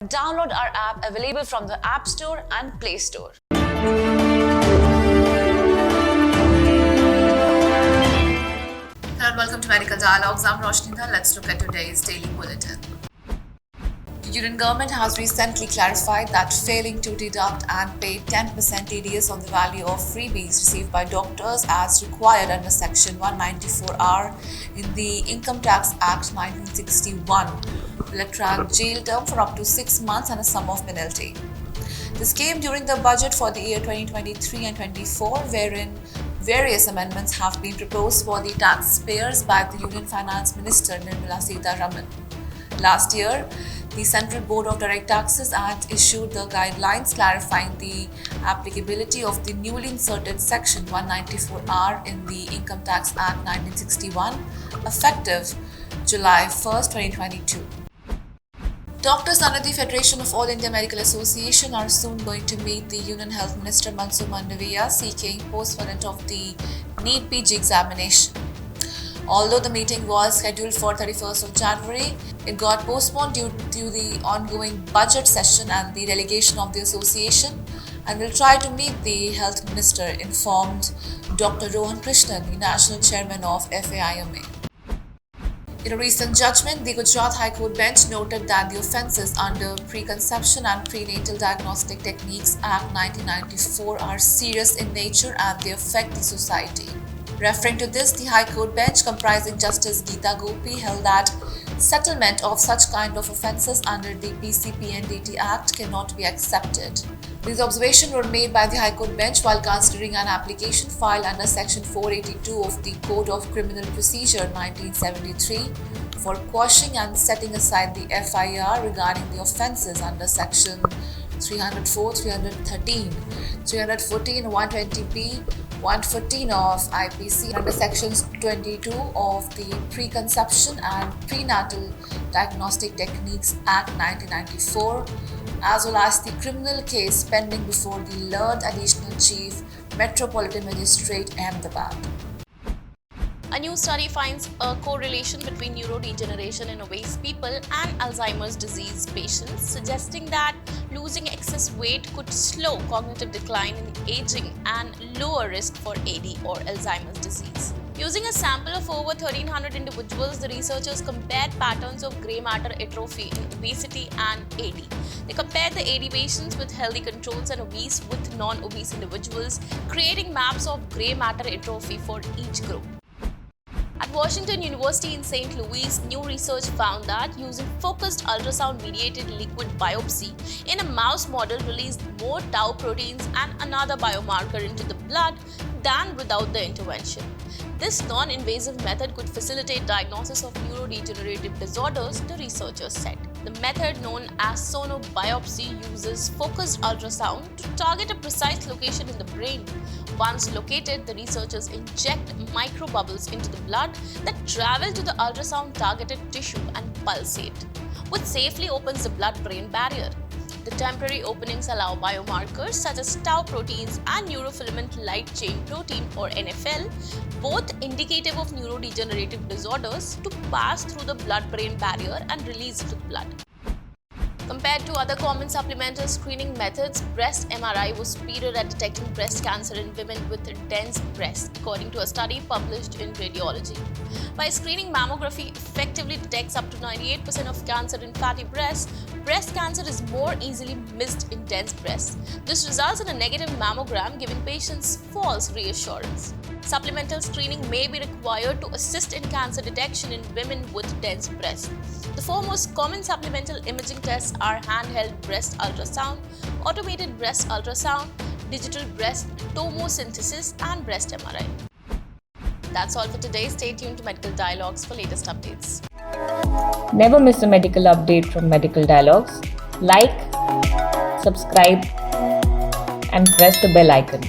Download our app available from the App Store and Play Store. Hello and welcome to Medical Dialogues. I'm Roshnida. Let's look at today's daily bulletin. The Union government has recently clarified that failing to deduct and pay 10% TDS on the value of freebies received by doctors as required under Section 194R in the Income Tax Act 1961 will attract jail term for up to 6 months and a sum of penalty. This came during the budget for the year 2023 and 24, wherein various amendments have been proposed for the taxpayers by the Union Finance Minister Nirmala Sitharaman. Last year, the Central Board of Direct Taxes Act issued the guidelines clarifying the applicability of the newly inserted Section 194R in the Income Tax Act 1961, effective July 1st, 2022. Doctors under the Federation of All India Medical Association are soon going to meet the Union Health Minister Mansukh Mandaviya seeking postponement of the NEET PG examination. Although the meeting was scheduled for 31st of January, it got postponed due to the ongoing budget session and the delegation of the association, and will try to meet the Health Minister, informed Dr. Rohan Krishnan, the National Chairman of FAIMA. In a recent judgment, the Gujarat High Court bench noted that the offences under Preconception and Prenatal Diagnostic Techniques Act 1994 are serious in nature and they affect the society. Referring to this, the High Court bench, comprising Justice Geeta Gopi, held that settlement of such kind of offences under the PCPNDT Act cannot be accepted. These observations were made by the High Court bench while considering an application filed under Section 482 of the Code of Criminal Procedure 1973 for quashing and setting aside the FIR regarding the offences under Section 304, 313, 314, 120B, 114 of IPC under Sections 22 of the Preconception and Prenatal Diagnostic Techniques Act 1994, as well as the criminal case pending before the Learned Additional Chief Metropolitan Magistrate Ahmedabad. A new study finds a correlation between neurodegeneration in obese people and Alzheimer's disease patients, suggesting that losing excess weight could slow cognitive decline in aging and lower risk for AD or Alzheimer's disease. Using a sample of over 1,300 individuals, the researchers compared patterns of grey matter atrophy in obesity and AD. They compared the AD patients with healthy controls and obese with non-obese individuals, creating maps of grey matter atrophy for each group. At Washington University in St. Louis, new research found that using focused-ultrasound-mediated liquid biopsy in a mouse model released more tau proteins and another biomarker into the blood than without the intervention. This non-invasive method could facilitate diagnosis of neurodegenerative disorders, the researchers said. The method, known as sonobiopsy, uses focused ultrasound to target a precise location in the brain. Once located, the researchers inject microbubbles into the blood that travel to the ultrasound-targeted tissue and pulsate, which safely opens the blood-brain barrier. The temporary openings allow biomarkers such as tau proteins and neurofilament light chain protein or NFL, both indicative of neurodegenerative disorders, to pass through the blood-brain barrier and release into the blood. Compared to other common supplemental screening methods, breast MRI was superior at detecting breast cancer in women with dense breasts, according to a study published in Radiology. While screening mammography effectively detects up to 98% of cancer in fatty breasts, breast cancer is more easily missed in dense breasts. This results in a negative mammogram, giving patients false reassurance. Supplemental screening may be required to assist in cancer detection in women with dense breasts. The four most common supplemental imaging tests are handheld breast ultrasound, automated breast ultrasound, digital breast tomosynthesis, and breast MRI. That's all for today. Stay tuned to Medical Dialogues for latest updates. Never miss a medical update from Medical Dialogues. Like, subscribe, and press the bell icon.